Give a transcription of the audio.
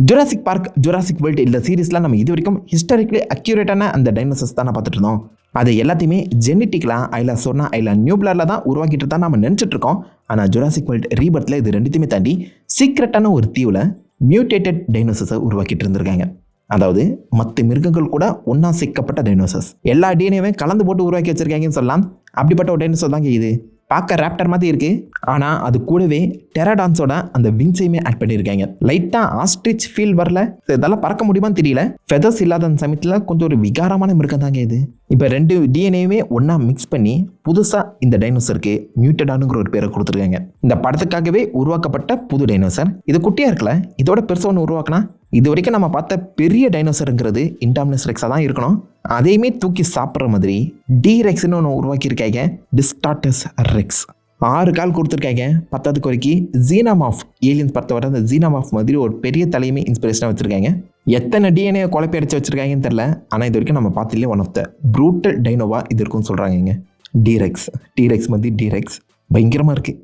Jurassic park, Jurassic world இந்த சீரீஸ்லாம் நம்ம இது வரைக்கும் ஹிஸ்டாரிக்கலி அக்யூரேட்டான அந்த டைனோசர்ஸ் தான் பார்த்துட்டு இருந்தோம். அது எல்லாத்தையுமே ஜெனட்டிக்கலாக ஐலா சொன்னா ஐலா நியூப்ளரில் தான் உருவாக்கிட்டு தான் நம்ம நினச்சிட்டு இருக்கோம். ஆனால் ஜுராசிக் வேர்ல்டு ரீபர்த்தில் இது ரெண்டுத்தையுமே தாண்டி சீக்ரெட்டான ஒரு தீவில் மியூட்டேட்டட் டைனோசர்ஸை உருவாக்கிட்டு இருந்திருக்காங்க. அதாவது மற்ற மிருகங்கள் கூட ஒன்றா சேர்க்கப்பட்ட டைனோசர்ஸ், எல்லா டிஎன்ஏவே கலந்து போட்டு உருவாக்கி வச்சிருக்காங்கன்னு சொல்லலாம். அப்படிப்பட்ட ஒரு டைனோசர் தாங்க இது. பார்க்க ராப்டர் மாதிரி இருக்குது, ஆனால் அது கூடவே டெராடான்ஸோட அந்த விங்ஸையுமே ஆட் பண்ணியிருக்காங்க. லைட்டாக ஆஸ்ட்ரிச் ஃபீல் வரல, இதெல்லாம் பறக்க முடியுமான்னு தெரியல. ஃபெதர்ஸ் இல்லாத அந்த சமயத்தில் கொஞ்சம் ஒரு விகாரமான மிருகம் தாங்க இது. இப்போ ரெண்டு டிஎன்ஏவே ஒன்றா மிக்ஸ் பண்ணி புதுசாக இந்த டைனோசருக்கு மியூட்டடானுங்கிற ஒரு பேரை கொடுத்துருக்காங்க. இந்த படத்துக்காகவே உருவாக்கப்பட்ட புது டைனோசர். இது குட்டியாக இருக்கல, இதோட பெருசாக ஒன்று உருவாக்கினா இது வரைக்கும் நம்ம பார்த்த பெரிய டைனோசருங்கிறது இன்டாமினஸ் ரெக்ஸாக தான் இருக்கணும். அதையுமே தூக்கி சாப்பிட்ற மாதிரி டிரெக்ஸ்னு ஒன்று உருவாக்கியிருக்காங்க, டிஸ்டார்டஸ் ரெக்ஸ். 6 கால் கொடுத்துருக்காங்க. 10வது குறைக்கி ஜீனாமாஃப், ஏலியன்ஸ் படத்தை வர அந்த ஜீனாமாஃப் மாதிரி ஒரு பெரிய தலையுமே இன்ஸ்பிரேஷனாக வச்சுருக்காங்க. எத்தனை டிஎன்ஏ குழப்பி அடிச்சு வச்சுருக்காங்கன்னு தெரில, ஆனால் இது வரைக்கும் நம்ம பார்த்துலேயே ஒன் ஆஃப் த ப்ரூட்டல் டைனோவா இது இருக்குன்னு சொல்கிறாங்க. டிரெக்ஸ் மாதிரி டிரெக்ஸ் பயங்கரமாக இருக்குது.